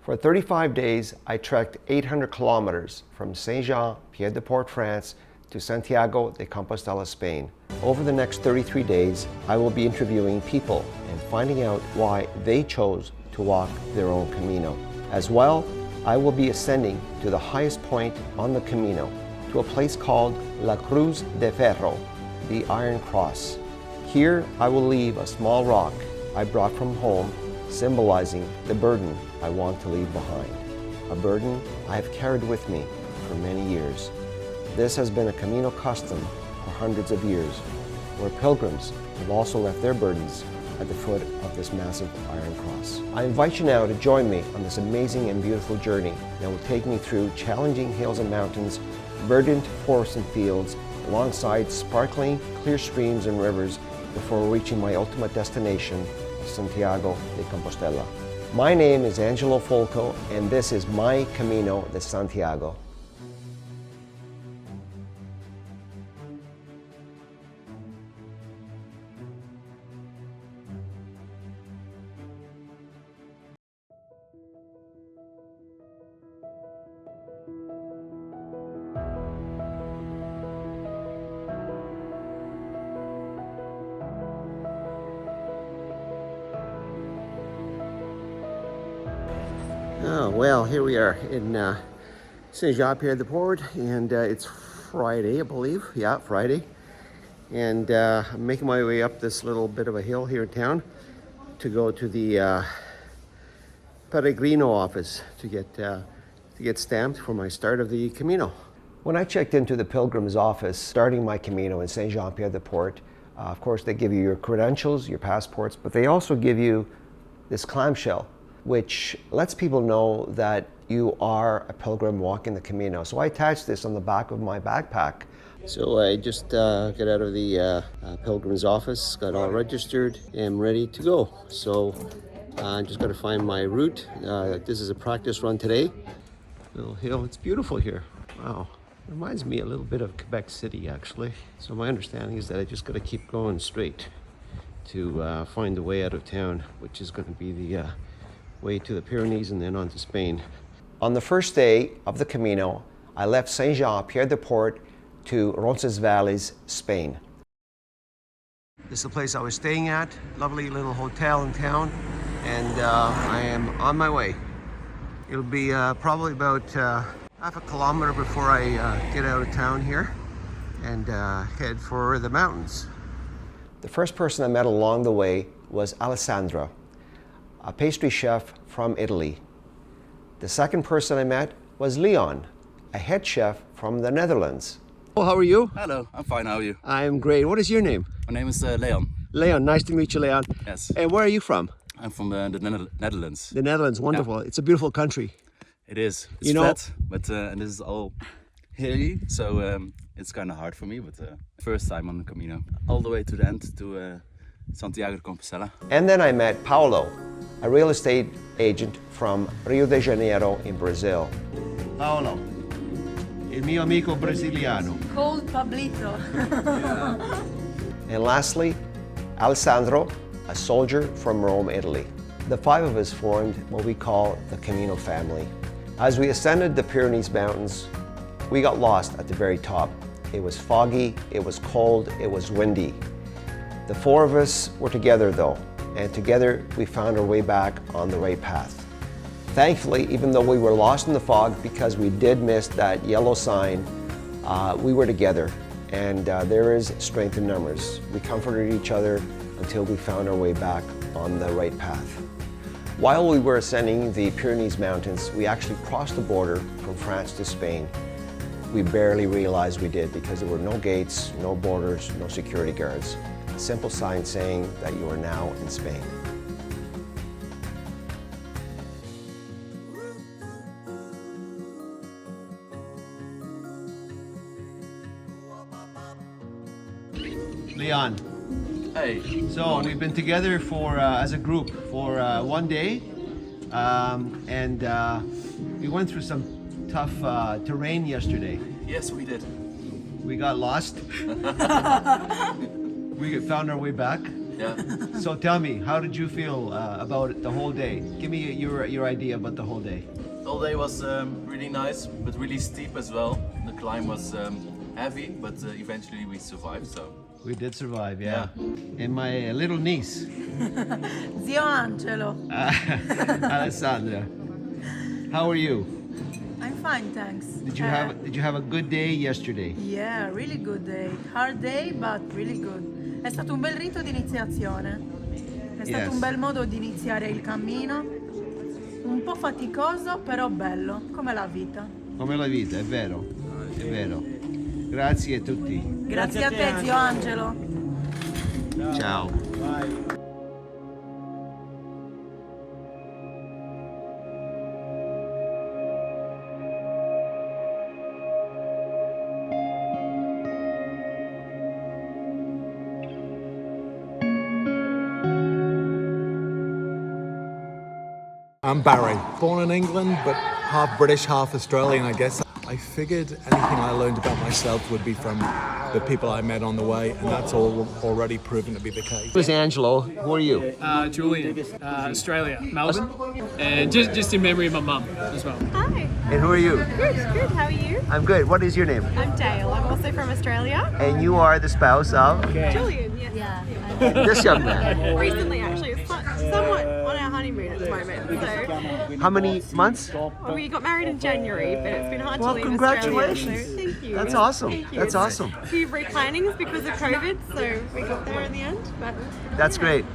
For 35 days, I trekked 800 kilometers from Saint-Jean-Pied-de-Port, France, to Santiago de Compostela, Spain. Over the next 33 days, I will be interviewing people and finding out why they chose to walk their own Camino. As well, I will be ascending to the highest point on the Camino, to a place called La Cruz de Ferro, the Iron Cross. Here, I will leave a small rock I brought from home, symbolizing the burden I want to leave behind, a burden I have carried with me for many years. This has been a Camino custom for hundreds of years, where pilgrims have also left their burdens at the foot of this massive iron cross. I invite you now to join me on this amazing and beautiful journey that will take me through challenging hills and mountains, verdant forests and fields, alongside sparkling, clear streams and rivers before reaching my ultimate destination, Santiago de Compostela. My name is Angelo Fulco, and this is my Camino de Santiago. Oh, well, here we are in Saint-Jean-Pied-de-Port, and it's Friday, I believe. Yeah, Friday. And I'm making my way up this little bit of a hill here in town to go to the Peregrino office to get stamped for my start of the Camino. When I checked into the pilgrim's office starting my Camino in Saint-Jean-Pied-de-Port, of course they give you your credentials, your passports, but they also give you this clamshell, which lets people know that you are a pilgrim walking the Camino. So I attached this on the back of my backpack. So I just got out of the pilgrim's office, got all registered, and ready to go. So I'm just gonna find my route. This is a practice run today. Little hill, it's beautiful here. Wow, reminds me a little bit of Quebec City actually. So my understanding is that I just gotta keep going straight to find the way out of town, which is gonna be the way to the Pyrenees and then on to Spain. On the first day of the Camino, I left Saint-Jean-Pied-de-Port to Roncesvalles, Spain. This is the place I was staying at, lovely little hotel in town, and I am on my way. It'll be probably about half a kilometer before I get out of town here and head for the mountains. The first person I met along the way was Alessandro, a pastry chef from Italy. The second person I met was Leon, a head chef from the Netherlands. Oh, how are you? Hello, I'm fine, how are you? I'm great. What is your name? My name is Leon. Leon, nice to meet you, Leon. Yes. And where are you from? I'm from the Netherlands. The Netherlands, wonderful. Yeah. It's a beautiful country. It is. It's flat, but and this is all hilly, so it's kind of hard for me, but first time on the Camino. All the way to the end, to Santiago de Compostela. And then I met Paulo, a real estate agent from Rio de Janeiro in Brazil. Paolo, il mio amico brasiliano. Called Pablito. And lastly, Alessandro, a soldier from Rome, Italy. The five of us formed what we call the Camino family. As we ascended the Pyrenees Mountains, we got lost at the very top. It was foggy, it was cold, it was windy. The four of us were together though, and together we found our way back on the right path. Thankfully, even though we were lost in the fog because we did miss that yellow sign, we were together, and there is strength in numbers. We comforted each other until we found our way back on the right path. While we were ascending the Pyrenees Mountains, we actually crossed the border from France to Spain. We barely realized we did because there were no gates, no borders, no security guards. A simple sign saying that you are now in Spain. Leon. Hey. So we've been together for as a group for one day, and we went through some tough terrain yesterday. Yes, we did. We got lost. We found our way back, Yeah. So tell me, how did you feel about it the whole day? Give me your idea about the whole day. The whole day was really nice, but really steep as well. The climb was heavy, but eventually we survived. So We did survive, yeah. And my little niece, Zio Angelo. Alessandra. How are you? I'm fine, thanks. Did you have a good day yesterday? Yeah, really good day. Hard day, but really good. È stato un bel rito di iniziazione. È stato un bel modo di iniziare il cammino. Un po' faticoso, però bello, come la vita. Come la vita, è vero. È vero. Grazie a tutti. Grazie a te, zio Angelo. Ciao. I'm Barry, born in England, but half British, half Australian, I guess. I figured anything I learned about myself would be from the people I met on the way, and that's all already proven to be the case. Who's Angelo? Who are you? Julian, Australia, Melbourne, and just in memory of my mum as well. Hi. And who are you? Good. How are you? I'm good. What is your name? I'm Dale. I'm also from Australia. And you are the spouse of Julian, yes. Yeah. this young man. Recently, actually, it's somewhat on our honeymoon at the moment. So How many months? we got married in January, but it's been hard Well, to leave congratulations. Australia. So thank you. That's awesome. Thank you. That's awesome. A few replannings because of COVID, so we got there in the end. But That's great.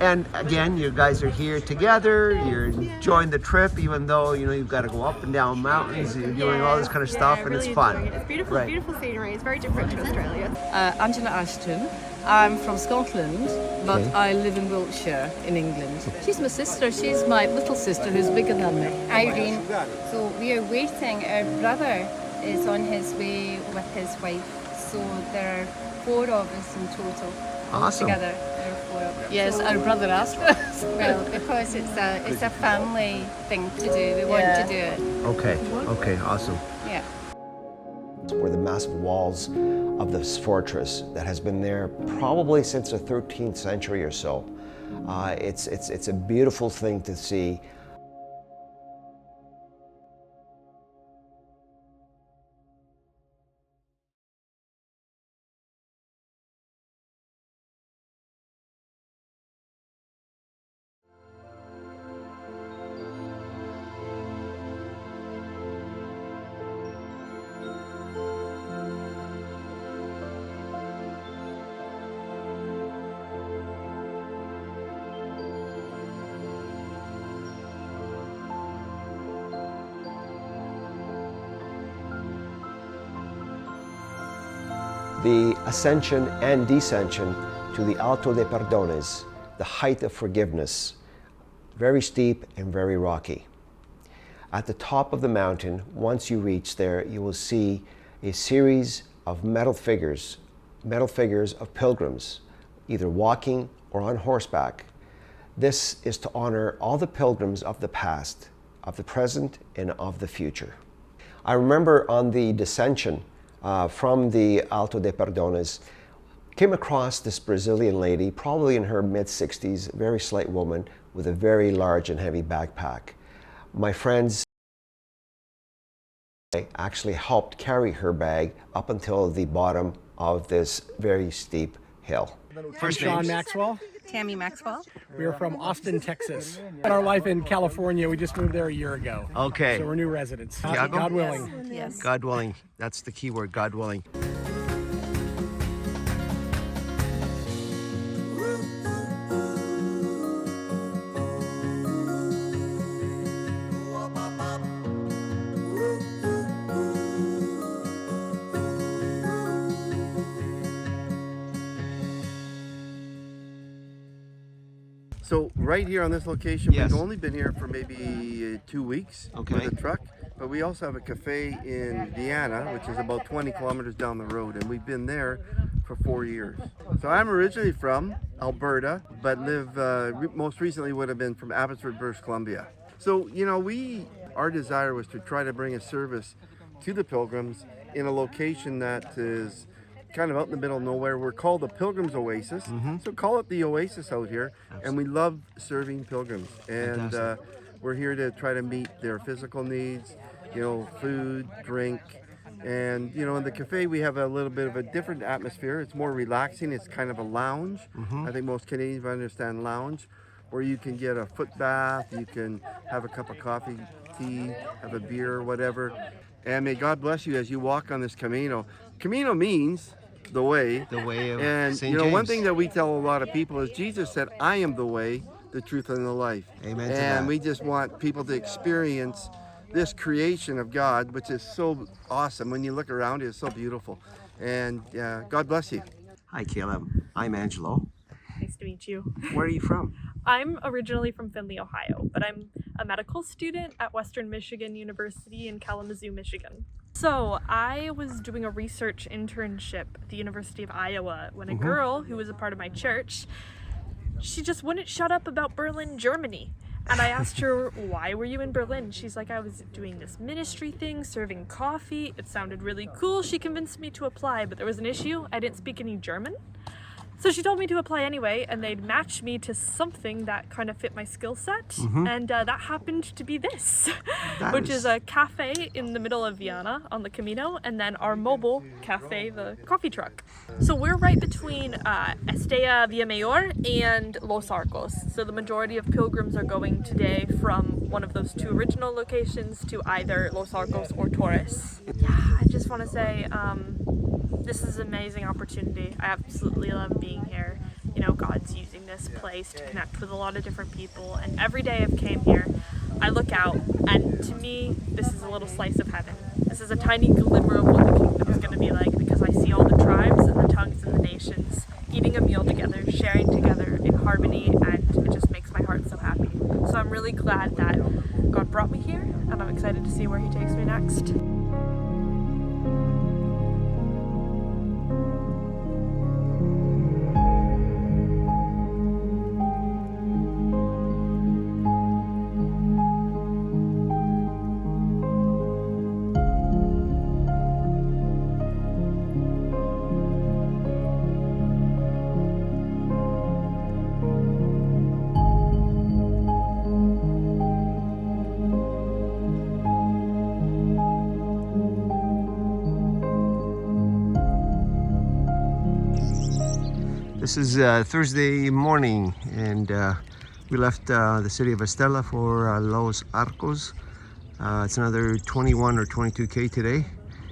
And again, you guys are here together. You're enjoying the trip, even though you've got to go up and down mountains. You're doing all this kind of stuff, and really it's fun. enjoying it. It's beautiful, Right. beautiful scenery. It's very different to Australia. Angela Ashton. I'm from Scotland, but Okay. I live in Wiltshire in England. She's my sister. She's my little sister who's bigger than me. Irene. So we are waiting. Our brother is on his way with his wife. So there are 4 of us in total. Awesome. Together, there are 4 of us. Yes, our brother asked us. Well, because it's a family thing to do. We want to do it. Okay, awesome. Yeah. Were the massive walls of this fortress that has been there probably since the 13th century or so. It's a beautiful thing to see. The ascension and descension to the Alto de Perdones, the height of forgiveness, very steep and very rocky. At the top of the mountain, once you reach there, you will see a series of metal figures of pilgrims, either walking or on horseback. This is to honor all the pilgrims of the past, of the present, and of the future. I remember on the descension from the Alto de Perdones, came across this Brazilian lady, probably in her mid-60s, very slight woman with a very large and heavy backpack. My friends actually helped carry her bag up until the bottom of this very steep hill. First Sean Maxwell. Tammy Maxwell. We are from Austin, Texas. And our life in California, we just moved there a year ago. Okay. So we're new residents. Tiago? God willing. Yes. God willing, that's the key word, God willing. So right here on this location, Yes. we've only been here for maybe 2 weeks Okay. with a truck, but we also have a cafe in Vienna, which is about 20 kilometers down the road, and we've been there for 4 years. So I'm originally from Alberta, but most recently would have been from Abbotsford, British Columbia. So, our desire was to try to bring a service to the pilgrims in a location that is kind of out in the middle of nowhere. We're called the Pilgrims Oasis, so call it the Oasis out here. And we love serving pilgrims, and we're here to try to meet their physical needs, food, drink. And in the cafe we have a little bit of a different atmosphere. It's more relaxing. It's kind of a lounge. I think most Canadians understand lounge, where you can get a foot bath, you can have a cup of coffee, tea, have a beer, whatever. And may God bless you as you walk on this Camino. Camino means the way. The way of And St. James. one thing that we tell a lot of people is Jesus said, "I am the way, the truth, and the life." Amen to And that. we just want people to experience this creation of God, which is so awesome. When you look around, it's so beautiful. And God bless you. Hi, Caleb. I'm Angelo. Nice to meet you. Where are you from? I'm originally from Findlay, Ohio, but I'm a medical student at Western Michigan University in Kalamazoo, Michigan. So I was doing a research internship at the University of Iowa when a girl who was a part of my church, she just wouldn't shut up about Berlin, Germany. And I asked her, "Why were you in Berlin?" She's like, "I was doing this ministry thing, serving coffee. It sounded really cool." She convinced me to apply, but there was an issue. I didn't speak any German. So she told me to apply anyway, and they'd match me to something that kind of fit my skill set. And that happened to be this, which is a cafe in the middle of Vienna on the Camino, and then our mobile cafe, the coffee truck. So we're right between Estella Villamayor and Los Arcos. So the majority of pilgrims are going today from one of those two original locations to either Los Arcos or Torres. Yeah, I just want to say, this is an amazing opportunity. I absolutely love being here. God's using this place to connect with a lot of different people, and every day I've came here, I look out, and to me, this is a little slice of heaven. This is a tiny glimmer of what the kingdom is going to be like, because I see all the tribes and the tongues and the nations eating a meal together, sharing together in harmony, and it just makes my heart so happy. So I'm really glad that God brought me here, and I'm excited to see where He takes me next. This is Thursday morning, and we left the city of Estella for Los Arcos. It's another 21 or 22K today.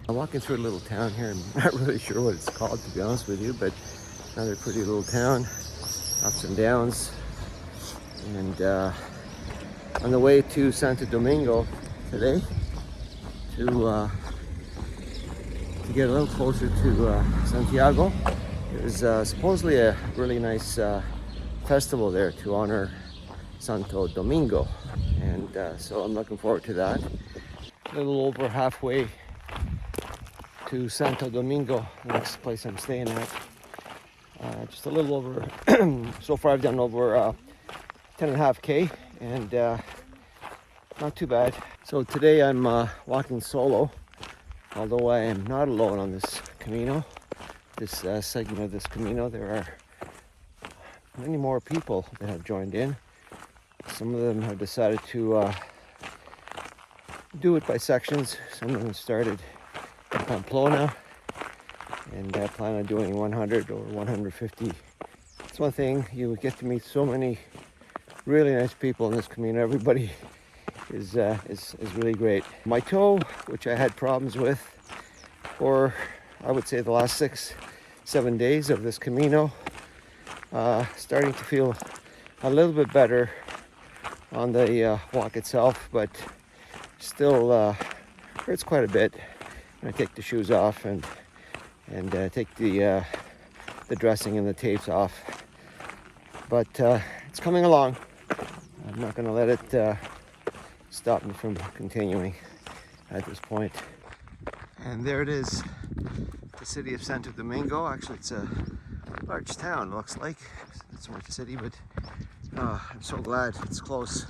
I'm walking through a little town here. I'm not really sure what it's called, to be honest with you, but another pretty little town, ups and downs. And on the way to Santo Domingo today to get a little closer to Santiago. There's supposedly a really nice festival there to honor Santo Domingo, and so I'm looking forward to that. A little over halfway to Santo Domingo, the next place I'm staying at. Just a little over, so far I've done over 10.5K, and not too bad. So today I'm walking solo, although I am not alone on this Camino. This segment of this Camino, there are many more people that have joined in. Some of them have decided to do it by sections. Some of them started in Pamplona and plan on doing 100 or 150. It's one thing, you get to meet so many really nice people in this Camino. Everybody is really great. My toe, which I had problems with for, I would say, the last 6-7 days of this Camino, starting to feel a little bit better on the walk itself, but still hurts quite a bit. I take the shoes off and take the dressing and the tapes off, but it's coming along. I'm not going to let it stop me from continuing at this point. And there it is, the city of Santo Domingo. Actually, it's a large town, looks like. It's a large city, but I'm so glad it's close.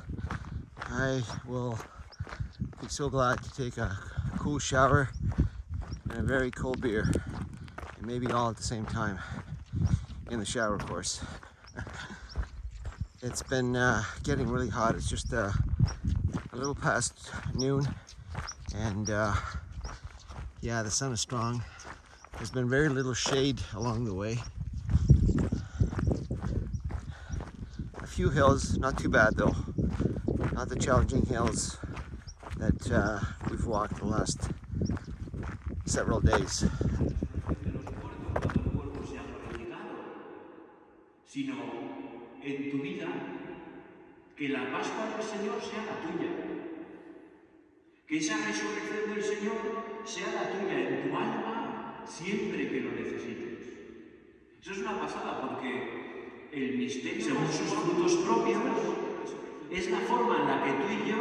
I will be so glad to take a cool shower and a very cold beer and maybe all at the same time in the shower, of course. It's been getting really hot. It's just a little past noon, and yeah, the sun is strong. There's been very little shade along the way. A few hills, not too bad though. Not the challenging hills that we've walked the last several days. Sino en tu vida, que la Pascua del Señor sea la tuya. Que esa resurrección del Señor sea la tuya en tu alma siempre que lo necesites. Eso es una pasada porque el misterio, según sus frutos propios, es la forma en la que tú y yo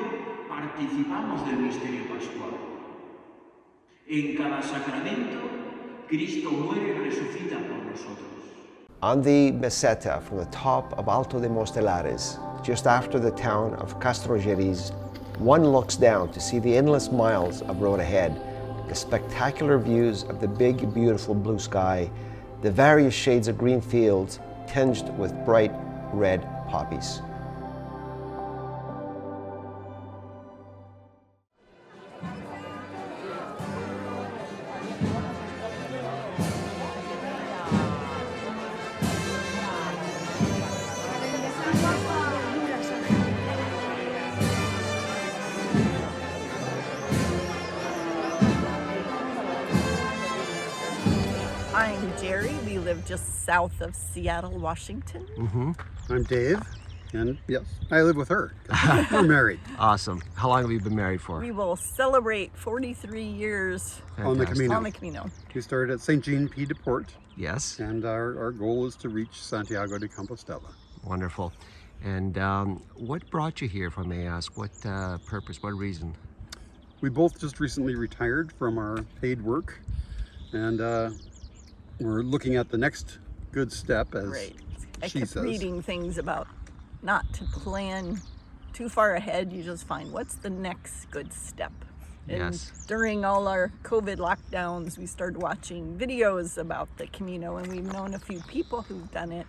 participamos del misterio pascual. En cada sacramento, Cristo muere y resucita por nosotros. On the meseta from the top of Alto de Mostelares, just after the town of Castrojeriz, one looks down to see the endless miles of road ahead, the spectacular views of the big, beautiful blue sky, the various shades of green fields tinged with bright red poppies. I'm Jerry. We live just south of Seattle, Washington. I'm Dave, and yes, I live with her. We're married. Awesome. How long have you been married for? We will celebrate 43 years On the Camino. on the Camino. We started at St. Jean Pied de Port. Yes. And our goal is to reach Santiago de Compostela. Wonderful. And what brought you here, if I may ask? What purpose, what reason? We both just recently retired from our paid work, and we're looking at the next good step, as I she kept says. reading things about not to plan too far ahead. You just find what's the next good step. And during all our COVID lockdowns, we started watching videos about the Camino, and we've known a few people who've done it,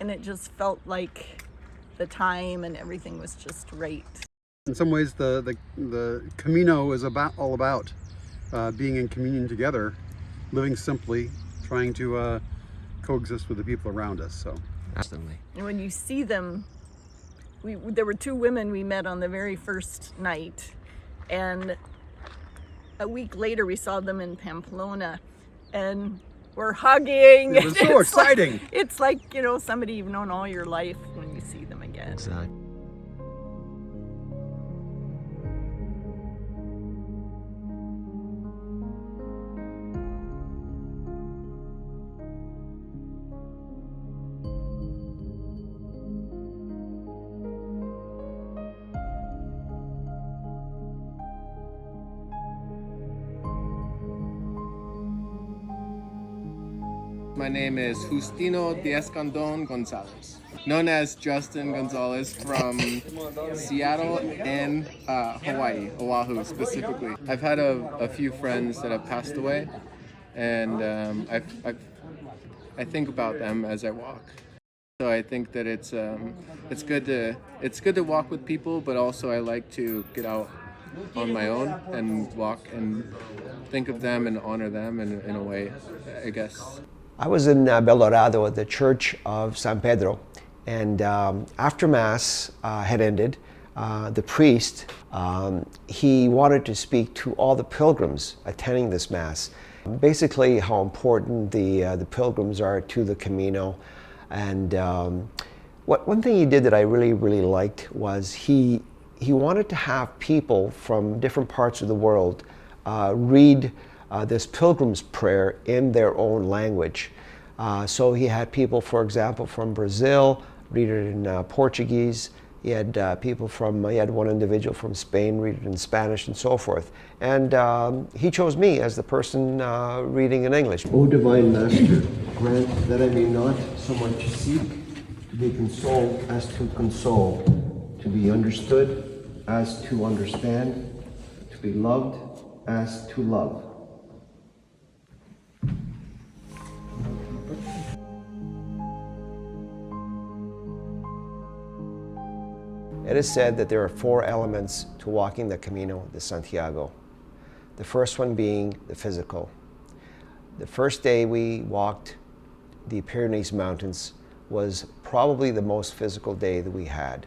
and it just felt like the time and everything was just right. In some ways, the Camino is all about being in communion together, living simply, trying to coexist with the people around us. So, Absolutely. And when you see them, there were two women we met on the very first night, and a week later we saw them in Pamplona, and we're hugging. It was so exciting. It's like, you know, somebody you've known all your life when you see them again. Exactly. My name is Justino Diaz-Candon Gonzalez, known as Justin Gonzalez, from Seattle and Hawaii, Oahu specifically. I've had a few friends that have passed away, and I think about them as I walk. So I think that it's good to walk with people, but also I like to get out on my own and walk and think of them and honor them in a way, I guess. I was in Belorado at the Church of San Pedro, and after Mass had ended, the priest, he wanted to speak to all the pilgrims attending this Mass. Basically how important the pilgrims are to the Camino. And one thing he did that I really liked was he wanted to have people from different parts of the world read this pilgrim's prayer in their own language. So he had people, for example, from Brazil read it in Portuguese. He had he had one individual from Spain read it in Spanish and so forth. And he chose me as the person reading in English. O Divine Master, grant that I may not so much seek to be consoled as to console, to be understood as to understand, to be loved as to love. It is said that there are 4 elements to walking the Camino de Santiago. The first one being the physical. The first day we walked the Pyrenees Mountains was probably the most physical day that we had.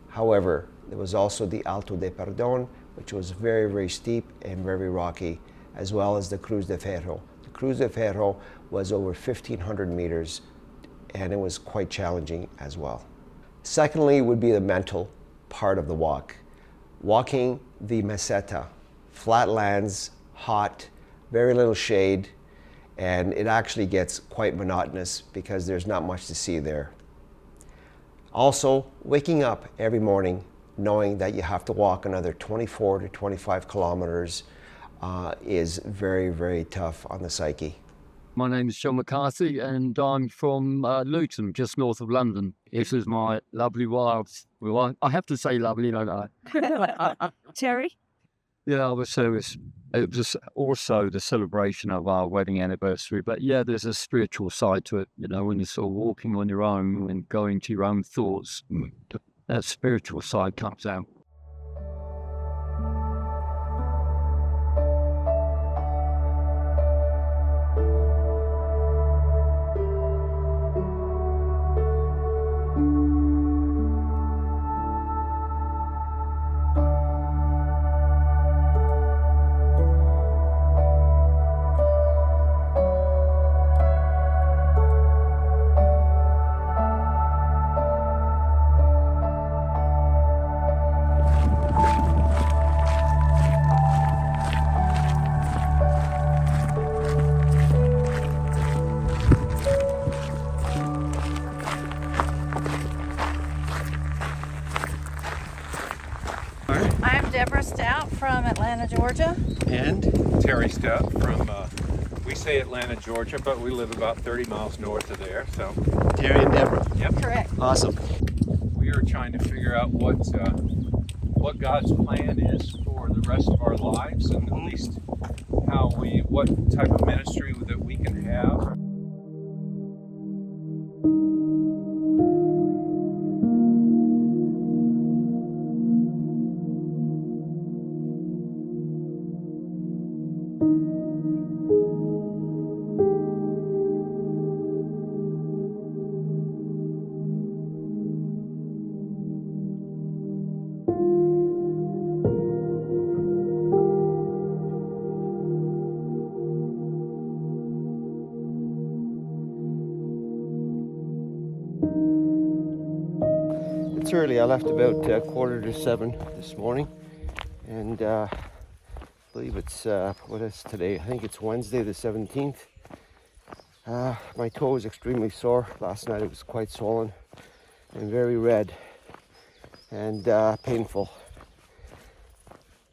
However, there was also the Alto de Perdón, which was very, very steep and very rocky, as well as the Cruz de Ferro. The Cruz de Ferro was over 1,500 meters, and it was quite challenging as well. Secondly would be the mental part of the walk. Walking the meseta, flat lands, hot, very little shade, and it actually gets quite monotonous because there's not much to see there. Also, waking up every morning knowing that you have to walk another 24 to 25 kilometers is very, very tough on the psyche. My name is John McCarthy and I'm from Luton, just north of London. This is my lovely wife. Well, I have to say lovely, don't I? Terry? Yeah, it was also the celebration of our wedding anniversary. But yeah, there's a spiritual side to it, you know, when you're sort of walking on your own and going to your own thoughts, that spiritual side comes out. I'm Deborah Stout from Atlanta, Georgia. And Terry Stout from, we say Atlanta, Georgia, but we live about 30 miles north of there, so. Terry and Deborah. Yep. Correct. Awesome. We are trying to figure out what God's plan is for the rest of our lives, and at least what type of ministry that we can have. It's early. I left about 6:45 this morning, and I believe it's what is today? I think it's Wednesday the 17th. My toe is extremely sore. Last night it was quite swollen and very red and painful.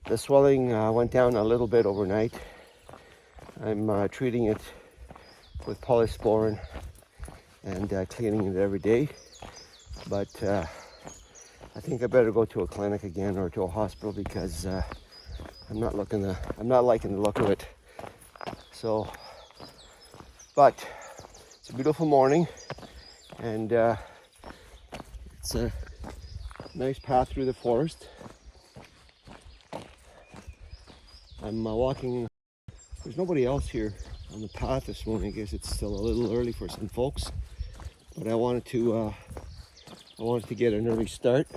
The swelling went down a little bit overnight. I'm treating it with polysporin and cleaning it every day, but I think I better go to a clinic again or to a hospital because I'm not liking the look of it. So, but it's a beautiful morning, and it's a nice path through the forest. I'm walking. There's nobody else here on the path this morning. I guess it's still a little early for some folks, but I wanted to get an early start.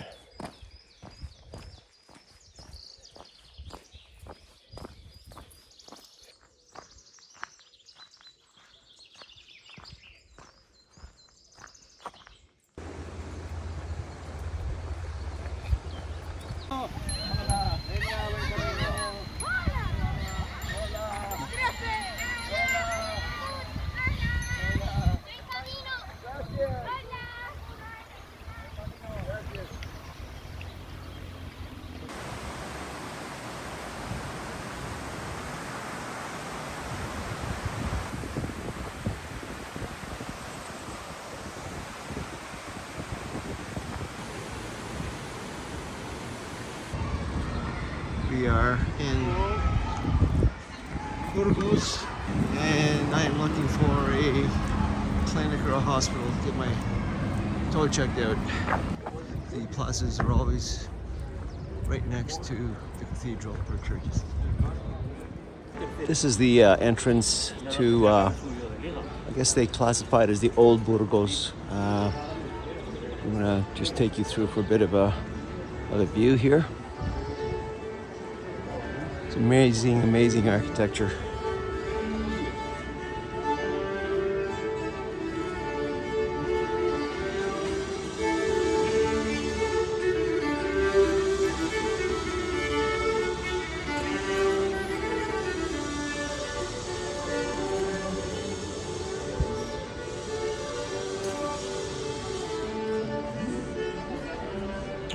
We are in Fulco, and I am looking for a clinic or a hospital to get my toe checked out. the plazas are always right next to the cathedral or churches. This is the entrance to, I guess they classify it as the Old Burgos. I'm gonna just take you through for a bit of a view here. It's amazing, amazing architecture.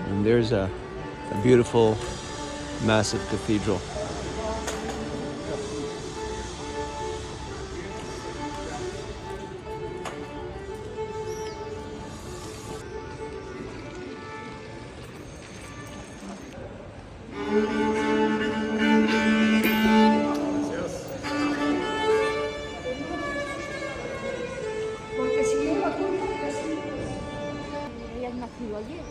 And there's a beautiful, massive cathedral. Porque si no la culpa es que hayas nacido ayer.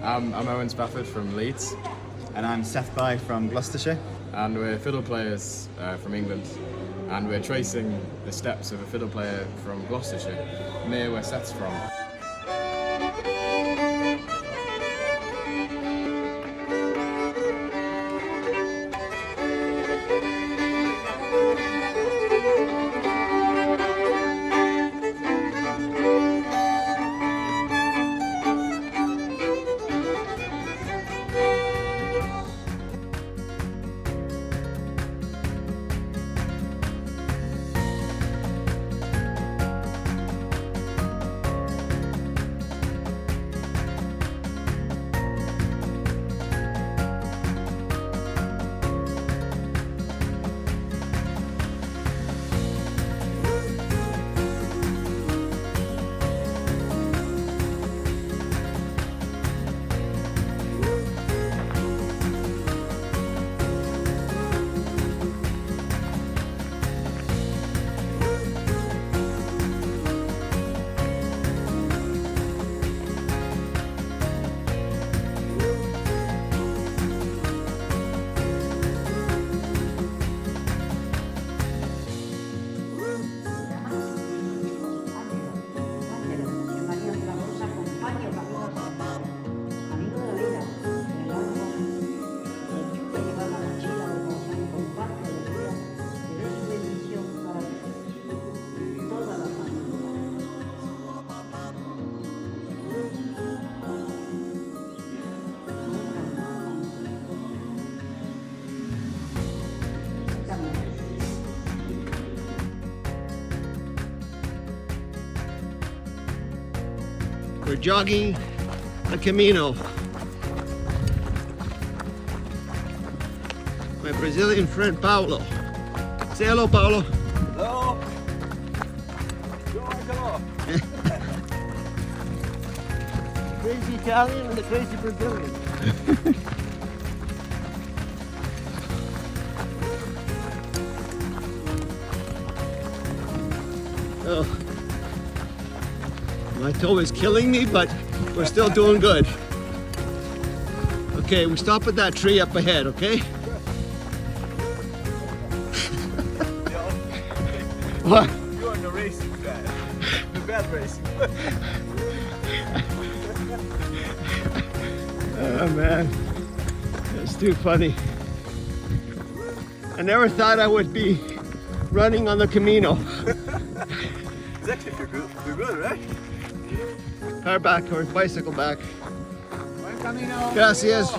I'm Owen Spafford from Leeds. And I'm Seth By from Gloucestershire. And we're fiddle players from England. And we're tracing the steps of a fiddle player from Gloucestershire, near where Seth's from. We're jogging the Camino. My Brazilian friend Paulo. Say hello, Paulo. Hello. Hello. Crazy Italian and the crazy Brazilian. Oh. My toe is killing me, but we're still doing good. Okay, we stop at that tree up ahead, okay? What? You're in the racing bad. The bad racing. Oh man, it's too funny. I never thought I would be running on the Camino. It's actually you're good, right? Car back or bicycle back. Buen camino. Gracias.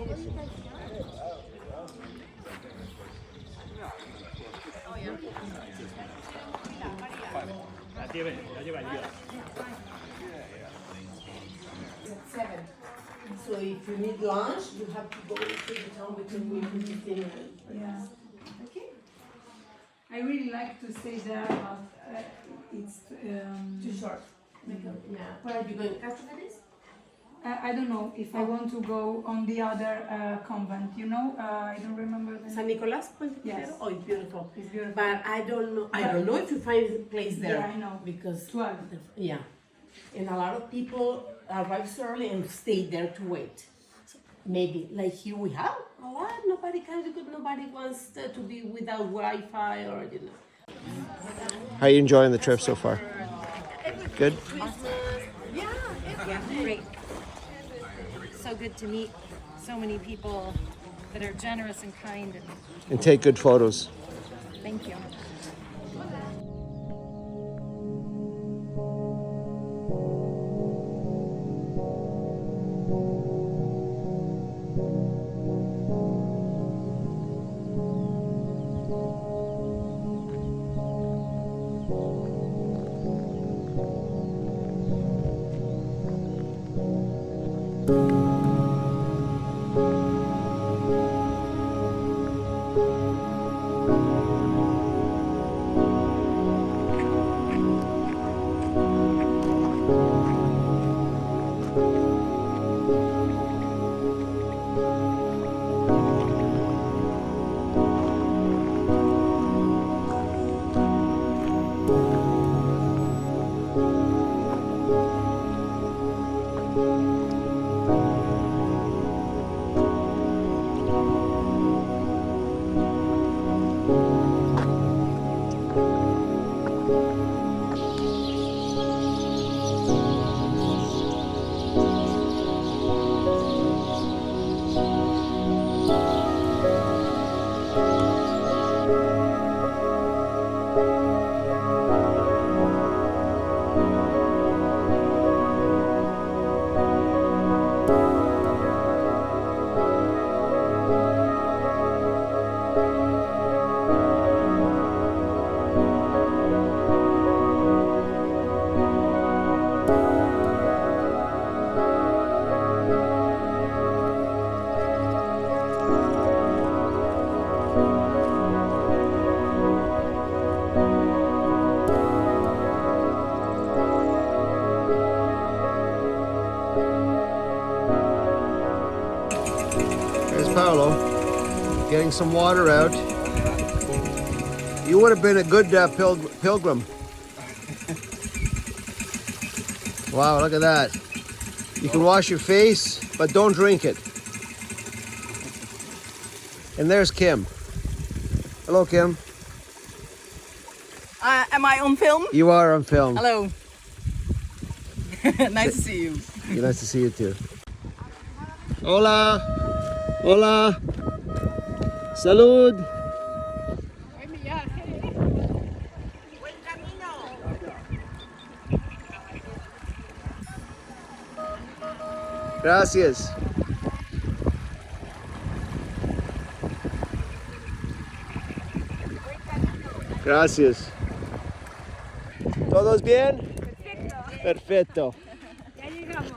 7. So if you need lunch, you have to go to the town between Winter dinner. Yeah. Okay. I really like to stay there, but it's Too short. Yeah. Where are you going? Castro I don't know if I want to go on the other convent. You know, I don't remember the San name. Nicolas? Yes. Oh, it's beautiful. It's beautiful. But I don't know. I don't know if you find a place there. Yeah, I know. Because 12. Yeah, and a lot of people arrive early and stay there to wait. So maybe like here we have a lot. Nobody can because nobody wants to be without Wi-Fi or you know. How are you enjoying the trip so far? Good? Yeah, great. So good to meet so many people that are generous and kind. And take good photos. Thank you. There's Paolo getting some water out. You would have been a good pilgrim. Wow, look at that. You can wash your face, but don't drink it. And there's Kim. Hello, Kim. Am I on film? You are on film. Hello. Nice to see you. Nice to see you too. Hola. Hola. Salud. Gracias. Gracias. ¿Todos bien? Perfecto. Perfecto. Ya llegamos.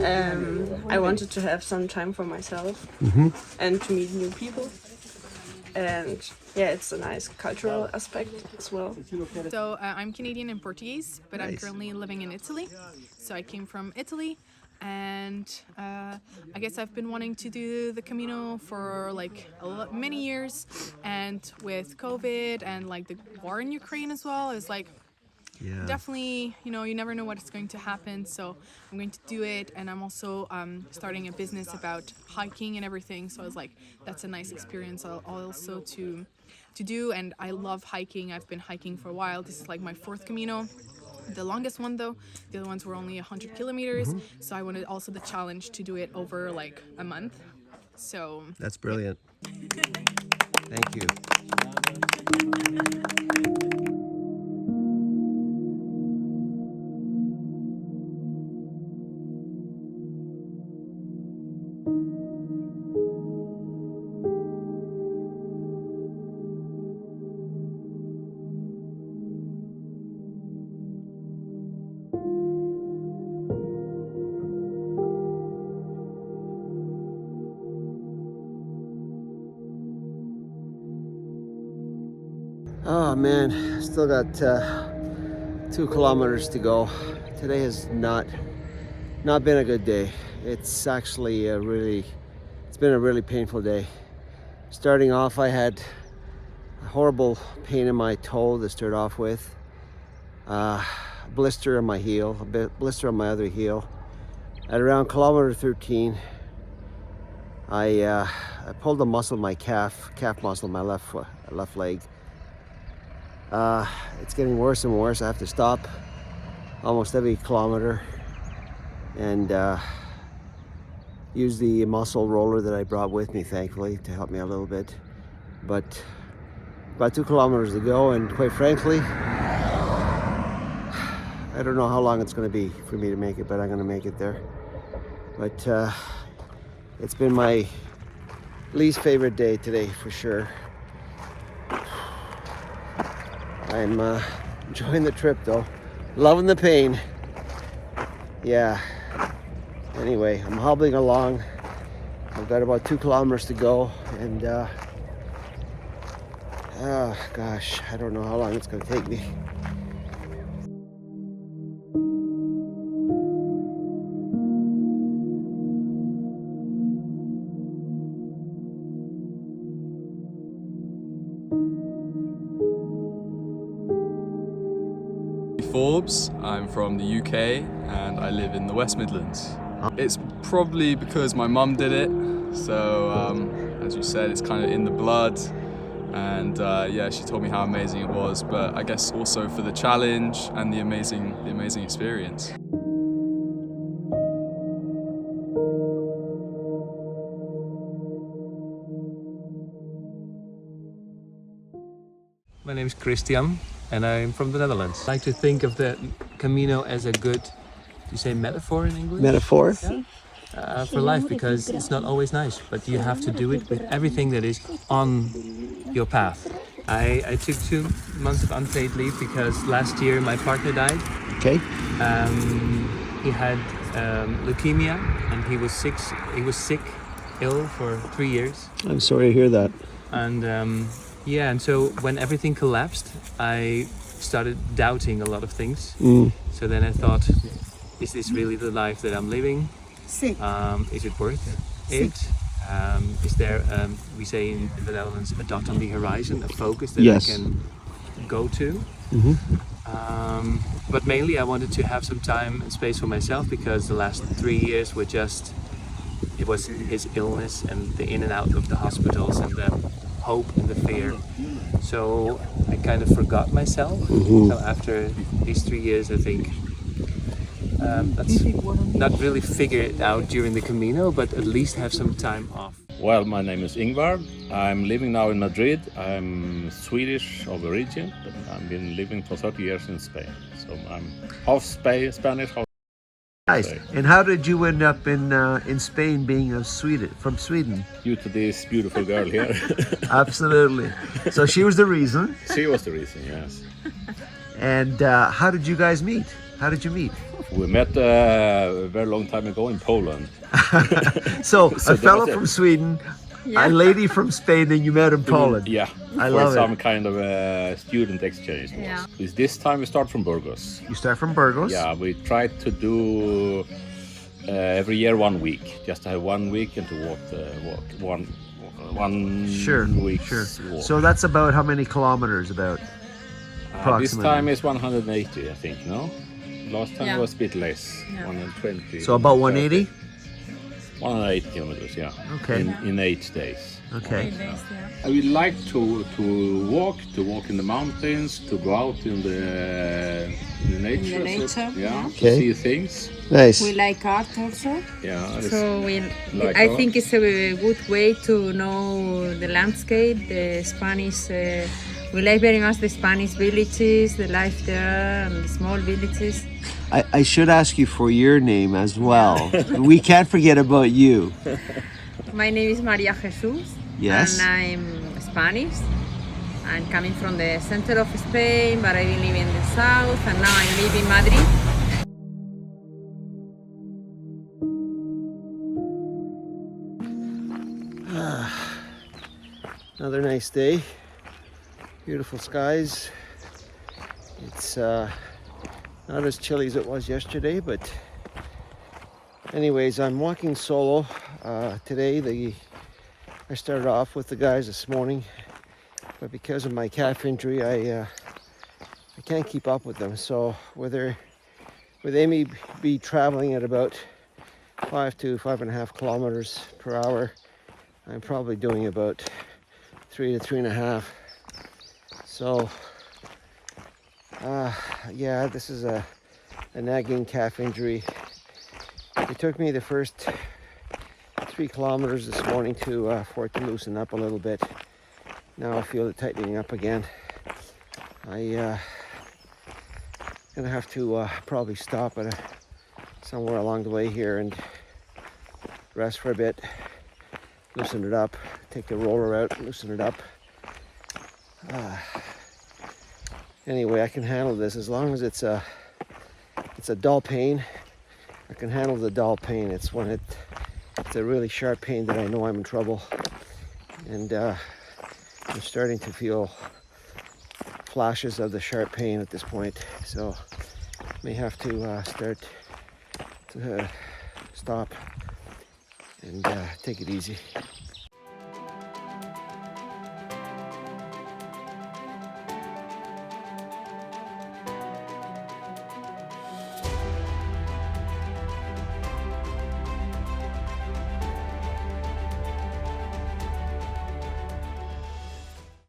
I wanted to have some time for myself and to meet new people. And yeah, it's a nice cultural aspect as well. So I'm Canadian and Portuguese, but I'm Nice. currently living in Italy. So I came from Italy, and I guess I've been wanting to do the Camino for like many years. And with COVID and like the war in Ukraine as well, it's like definitely, you know, you never know what's going to happen. So I'm going to do it, and I'm also starting a business about hiking and everything. So I was like, that's a nice experience also to do. And I love hiking. I've been hiking for a while. This is like my 4th Camino. The longest one though, the other ones were only 100 kilometers. So I wanted also the challenge to do it over like a month. So That's brilliant. Thank you. Oh man, still got 2 kilometers to go. Today has not been a good day. It's actually it's been a really painful day. Starting off, I had a horrible pain in my toe to start off with. Blister on my heel, blister on my other heel. At around kilometer 13, I pulled a muscle in my calf muscle, my left leg. It's getting worse and worse. I have to stop almost every kilometer and use the muscle roller that I brought with me, thankfully, to help me a little bit. But about 2 kilometers to go, and quite frankly, I don't know how long it's going to be for me to make it, but I'm going to make it there. But it's been my least favorite day today, for sure. I'm enjoying the trip though, loving the pain. Yeah. Anyway, I'm hobbling along. I've got about 2 kilometers to go, and oh gosh, I don't know how long it's going to take me. Forbes. I'm from the UK and I live in the West Midlands. It's probably because my mum did it, so as you said, it's kind of in the blood, and yeah, she told me how amazing it was, but I guess also for the challenge and the amazing experience. My name is Christian and I'm from the Netherlands. I like to think of the Camino as a good, do you say metaphor in English? Metaphor? Yeah. For life, because it's not always nice, but you have to do it with everything that is on your path. I took 2 months of unpaid leave because last year my partner died. Okay. He had leukemia and he was sick, ill for 3 years. I'm sorry to hear that. And yeah, and so when everything collapsed, I started doubting a lot of things. So then I thought, is this really the life that I'm living? Is it worth it? Is there, we say in the Netherlands, a dot on the horizon, a focus that I can go to? But mainly I wanted to have some time and space for myself, because the last 3 years were just, it was his illness and the in and out of the hospitals and the hope and the fear. So I kind of forgot myself. So after these 3 years, I think that's not really figured out during the Camino, but at least have some time off. Well, my name is Ingvar. I'm living now in Madrid. I'm Swedish of origin, but I've been living for 30 years in Spain. So I'm half Spanish, half Nice. And how did you end up in Spain, being from Sweden? Due to this beautiful girl here. Absolutely. So she was the reason. She was the reason, yes. And how did you guys meet? How did you meet? We met a very long time ago in Poland. So So a that fellow was it. from Sweden, Yeah. a lady from Spain, and you met in Poland. Yeah, I for love some it. kind of a student exchange. Yeah. This time we start from Burgos. You start from Burgos? Yeah, we try to do every year 1 week, just to have 1 week and to walk one Sure, week. sure. So that's about how many kilometers about? This Approximately. time is 180, I think, no? Last time Yeah. was a bit less, Yeah. 120. So about 180? 180 kilometers, yeah. Okay. In 8 days. Okay. I would like to walk in the mountains, to go out in the nature. nature, Yeah, Okay. to see things. Nice. We like art also. Yeah, So like I art. think it's a good way to know the landscape, the Spanish. We like very much the Spanish villages, the life there, and the small villages. I should ask you for your name as well. We can't forget about you. My name is Maria Jesus. Yes. And I'm Spanish. I'm coming from the center of Spain, but I've been living in the south, and now I live in Madrid. Another nice day. Beautiful skies. It's not as chilly as it was yesterday, but anyways, I'm walking solo today. I started off with the guys this morning, but because of my calf injury, I can't keep up with them. So with they may be traveling at about 5 to 5.5 kilometers per hour, I'm probably doing about 3 to 3.5. So yeah, this is a nagging calf injury. It took me the first 3 kilometers this morning for it to loosen up a little bit. Now I feel it tightening up again. Gonna have to probably stop at somewhere along the way here and rest for a bit, loosen it up, take the roller out, loosen it up. Anyway, I can handle this as long as it's a dull pain. I can handle the dull pain. It's when it's a really sharp pain that I know I'm in trouble, and I'm starting to feel flashes of the sharp pain at this point. So may have to start to stop and take it easy.